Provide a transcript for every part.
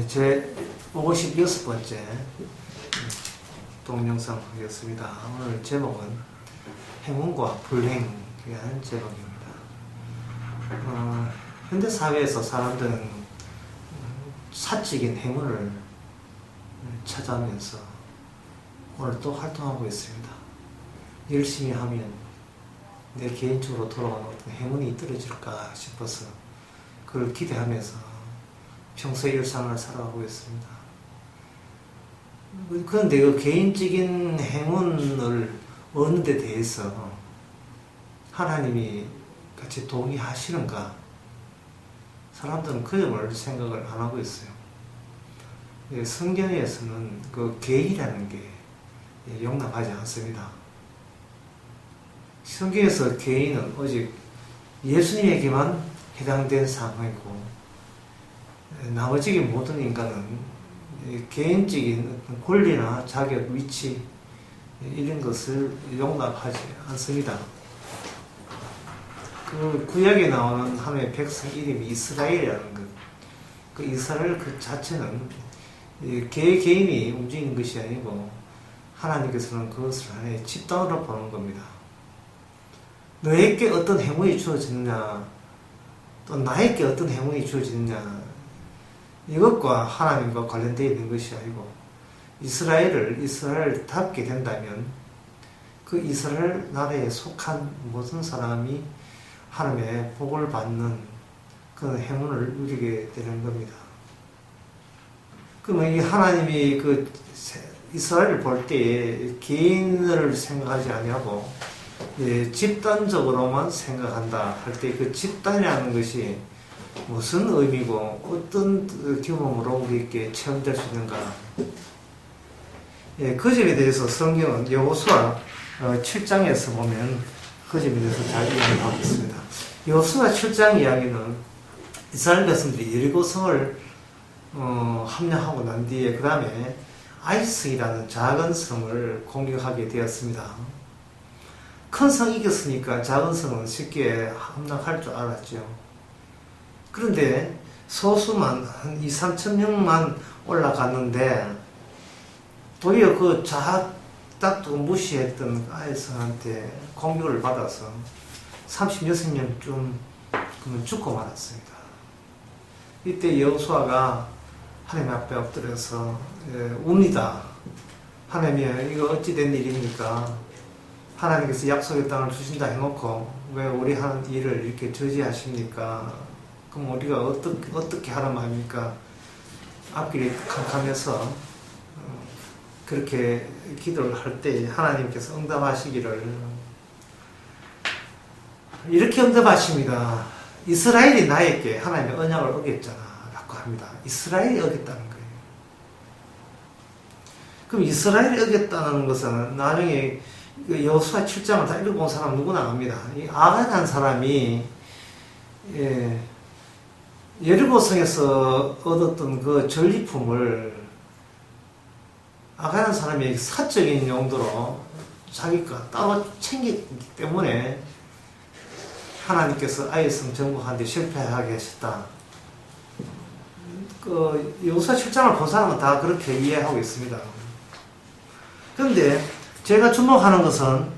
제 56번째 동영상 하겠습니다. 오늘 제목은 행운과 불행에 대한 제목입니다. 현대사회에서 사람들은 사적인 행운을 찾아오면서 오늘 또 활동하고 있습니다. 열심히 하면 내 개인적으로 돌아오는 어떤 행운이 떨어질까 싶어서 그걸 기대하면서 평소의 일상을 살아가고 있습니다. 그런데 그 개인적인 행운을 얻는 데 대해서 하나님이 같이 동의하시는가? 사람들은 그 점을 생각을 안 하고 있어요. 성경에서는 그 개인이라는 게 용납하지 않습니다. 성경에서 개인은 오직 예수님에게만 해당된 상황이고, 나머지 모든 인간은 개인적인 어떤 권리나 자격, 위치 이런 것을 용납하지 않습니다. 그 구약에 나오는 하나님의 백성 이름이 이스라엘이라는 것, 그 이스라엘 그 자체는 개인이 움직이는 것이 아니고 하나님께서는 그것을 하나의 집단으로 보는 겁니다. 너에게 어떤 행운이 주어지느냐, 또 나에게 어떤 행운이 주어지느냐, 이것과 하나님과 관련되어 있는 것이 아니고, 이스라엘답게 된다면 그 이스라엘 나라에 속한 모든 사람이 하나님의 복을 받는 그런 행운을 누리게 되는 겁니다. 그러면 이 하나님이 그 이스라엘을 볼 때에 개인을 생각하지 아니하고 집단적으로만 생각한다 할 때 그 집단이라는 것이 무슨 의미고 어떤 경험으로 우리에게 체험될 수 있는가? 그 점에 대해서 성경은 여호수아 7장에서 보면 그 점에 대해서 잘 이야기하고 있습니다. 여호수아 7장 이야기는 이스라엘 백성들이 여리고성을 함락하고 난 뒤에 그 다음에 아이성이라는 작은 성을 공격하게 되었습니다. 큰 성 이겼으니까 작은 성은 쉽게 함락할 줄 알았죠. 그런데 소수만 한 2, 3천 명만 올라갔는데 도리어 그 딱도 무시했던 아이성한테 공격을 받아서 36명쯤 죽고 말았습니다. 이때 여호수아가 하나님 앞에 엎드려서 웁니다. 하나님이여, 이거 어찌 된 일입니까? 하나님께서 약속의 땅을 주신다 해놓고 왜 우리 하는 일을 이렇게 저지하십니까? 그럼 우리가 어떻게 하란 말입니까? 앞길이 캄캄해서 그렇게 기도를 할 때 하나님께서 응답하시기를 이렇게 응답하십니다. 이스라엘이 나에게 하나님의 언약을 어겼잖아 라고 합니다. 이스라엘이 어겼다는 거예요. 그럼 이스라엘이 어겼다는 것은 나중에 여호수아 7장을 다 읽어본 사람 누구나 압니다. 이 아간이라는 사람이 여리고성에서 얻었던 그 전리품을 아간이라는 사람이 사적인 용도로 자기가 따로 챙겼기 때문에 하나님께서 아이성 정복하는데 실패하게 하셨다. 그 여호수아 7장을 본 사람은 다 그렇게 이해하고 있습니다. 그런데 제가 주목하는 것은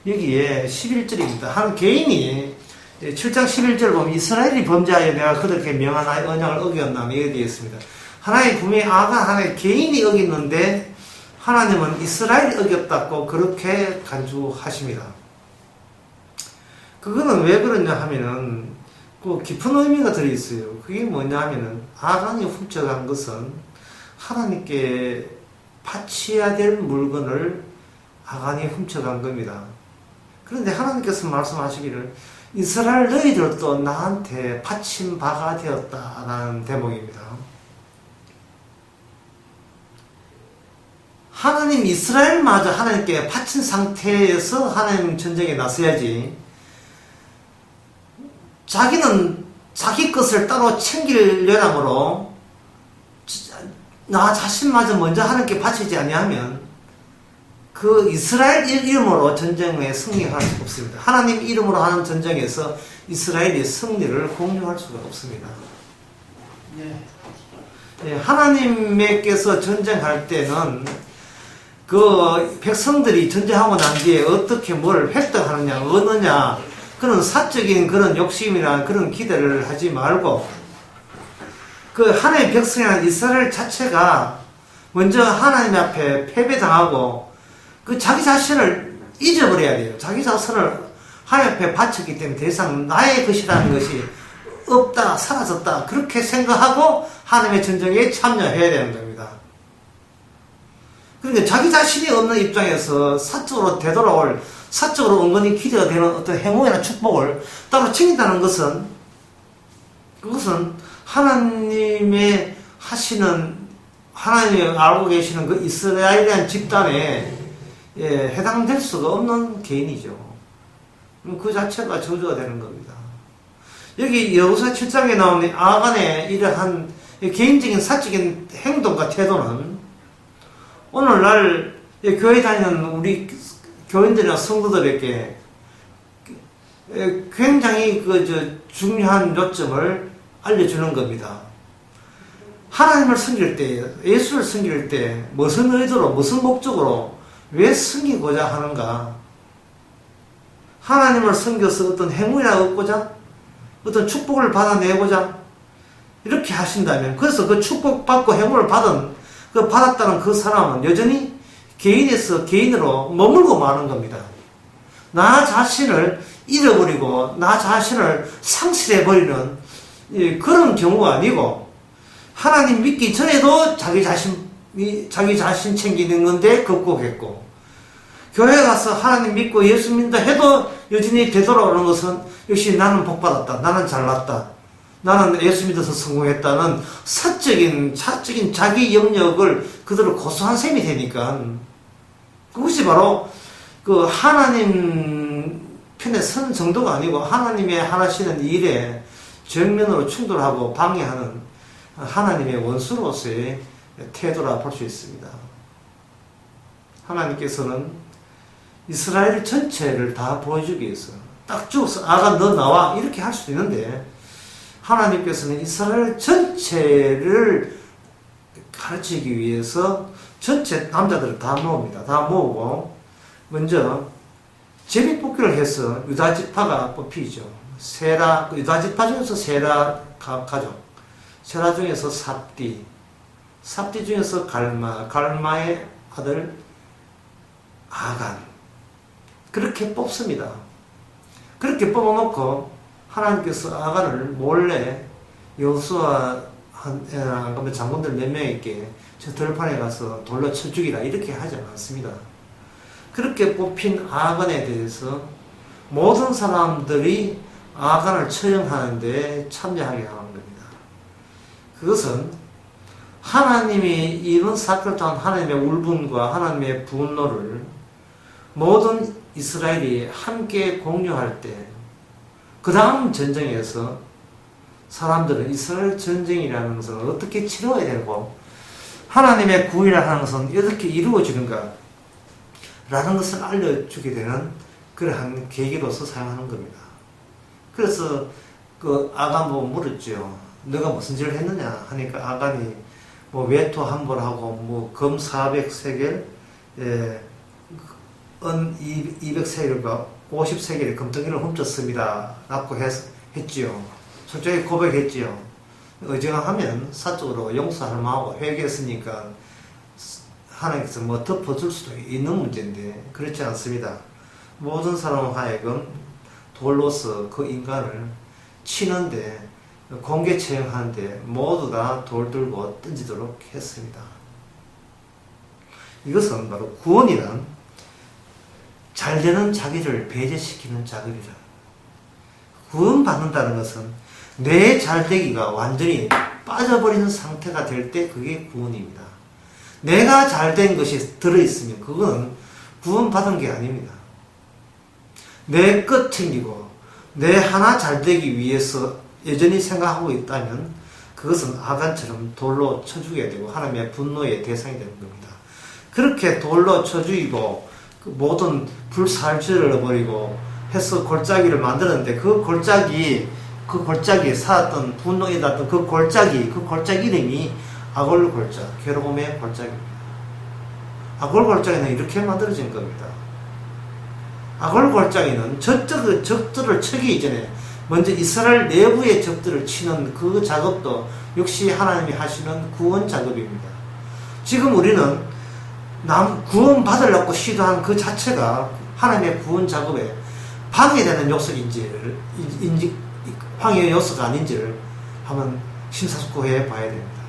여기에 11절입니다. 한 개인이 7장 11절을 보면 이스라엘이 범죄하여 내가 그들에게 명한 언약을 어겼나 이렇게 되어 있습니다. 하나님 분명히 하나의 개인이 어겼는데 하나님은 이스라엘이 어겼다고 그렇게 간주하십니다. 그거는 왜 그러냐 하면은 그 깊은 의미가 들어있어요. 그게 뭐냐 하면은 아간이 훔쳐간 것은 하나님께 바쳐야 될 물건을 아간이 훔쳐간 겁니다. 그런데 하나님께서 말씀하시기를 이스라엘 너희들도 나한테 바친 바가 되었다라는 대목입니다. 하나님 이스라엘마저 하나님께 바친 상태에서 하나님 전쟁에 나서야지, 자기는 자기 것을 따로 챙길 여량으로 나 자신마저 먼저 하나님께 바치지 아니하면 그 이스라엘 이름으로 전쟁에 승리할 수가 없습니다. 하나님 이름으로 하는 전쟁에서 이스라엘이 승리를 공유할 수가 없습니다. 하나님께서 전쟁할 때는 그 백성들이 전쟁하고 난 뒤에 어떻게 뭘 획득하느냐, 얻느냐, 그런 사적인 그런 욕심이나 그런 기대를 하지 말고, 그 하나님의 백성이라는 이스라엘 자체가 먼저 하나님 앞에 패배당하고, 그 자기 자신을 잊어버려야 돼요. 자기 자신을 하나님 앞에 바쳤기 때문에 더 이상 나의 것이라는 것이 없다, 사라졌다, 그렇게 생각하고 하나님의 전쟁에 참여해야 되는 겁니다. 그러니까 자기 자신이 없는 입장에서 사적으로 되돌아올, 사적으로 은근히 기대가 되는 어떤 행운이나 축복을 따로 챙긴다는 것은, 그것은 하나님의 하시는, 하나님이 알고 계시는 그 이스라엘이라는 집단에 해당될 수가 없는 개인이죠. 그 자체가 저주가 되는 겁니다. 여기 여호수아 7장에 나오는 아간의 이러한 개인적인 사적인 행동과 태도는 오늘날 교회 다니는 우리 교인들이나 성도들에게 굉장히 중요한 요점을 알려주는 겁니다. 하나님을 섬길 때, 예수를 섬길 때 무슨 의도로, 무슨 목적으로, 왜 섬기고자 하는가? 하나님을 섬겨서 어떤 행운이나 얻고자, 어떤 축복을 받아내고자 이렇게 하신다면, 그래서 그 축복받고 행운을 받았다는 그 사람은 여전히 개인에서 개인으로 머물고 마는 겁니다. 나 자신을 잃어버리고 나 자신을 상실해버리는 그런 경우가 아니고, 하나님 믿기 전에도 자기 자신 챙기는 건데 극복했고, 교회 가서 하나님 믿고 예수 믿는다 해도 여전히 되돌아오는 것은 역시 나는 복받았다, 나는 잘났다, 나는 예수 믿어서 성공했다는 사적인 자기 영역을 그대로 고수한 셈이 되니까, 그것이 바로 그 하나님 편에 선 정도가 아니고 하나님의 하시는 일에 정면으로 충돌하고 방해하는 하나님의 원수로서의 태도라 볼 수 있습니다. 하나님께서는 이스라엘 전체를 다 보여주기 위해서 딱 죽어서 아가 너 나와 이렇게 할 수도 있는데, 하나님께서는 이스라엘 전체를 가르치기 위해서 전체 남자들을 다 모읍니다. 다 모으고 먼저 제비뽑기를 해서 유다지파가 뽑히죠. 세라, 유다지파 중에서 세라 가족, 세라 중에서 삽디 중에서 갈마의 아들 아간, 그렇게 뽑습니다. 그렇게 뽑아놓고 하나님께서 아간을 몰래 여호수아 장군들 몇 명에게 저 들판에 가서 돌로 쳐 죽이라 이렇게 하지 않았습니다. 그렇게 뽑힌 아간에 대해서 모든 사람들이 아간을 처형하는데 참여하게 하는 겁니다. 그것은 하나님이 이런 사건을 통한 하나님의 울분과 하나님의 분노를 모든 이스라엘이 함께 공유할 때, 그 다음 전쟁에서 사람들은 이스라엘 전쟁이라는 것을 어떻게 치러야 되고 하나님의 구이라는 것은 어떻게 이루어지는가 라는 것을 알려주게 되는 그러한 계기로서 사용하는 겁니다. 그래서 그 아간 보고 물었죠. 너가 무슨 죄를 했느냐 하니까 아간이 뭐 외토 한 번 하고 뭐 금 400세겔, 은 200세겔과 50세겔의 금덩이를 훔쳤습니다 라고 했지요. 솔직히 고백했지요. 의정하면 사적으로 용서할 마음하고 회개했으니까 하나님께서 뭐 덮어줄 수도 있는 문제인데, 그렇지 않습니다. 모든 사람 하여금 돌로서 그 인간을 치는데, 공개 처형하는데 모두 다 돌 들고 던지도록 했습니다. 이것은 바로 구원이란 잘되는 자기를 배제시키는 작업이다. 구원받는다는 것은 내 잘되기가 완전히 빠져버리는 상태가 될 때 그게 구원입니다. 내가 잘된 것이 들어있으면 그건 구원받은 게 아닙니다. 내 것 챙기고 내 하나 잘되기 위해서 여전히 생각하고 있다면 그것은 아간처럼 돌로 쳐 죽여야 되고 하나님의 분노의 대상이 되는 겁니다. 그렇게 돌로 쳐 죽이고 그 모든 불살질을 버리고 해서 골짜기를 만들었는데, 그 골짜기에 쌓았던 분노에 닿았던 그 골짜기 이름이 아골 골짜, 괴로움의 골짜기입니다. 아골 골짜기는 이렇게 만들어진 겁니다. 아골 골짜기는 적들을 치기 이전에 먼저 이스라엘 내부의 적들을 치는 그 작업도 역시 하나님이 하시는 구원 작업입니다. 지금 우리는 구원 받으려고 시도한 그 자체가 하나님의 구원 작업에 방해되는 요소인지를, 방해 요소가 아닌지를 한번 심사숙고해 봐야 됩니다.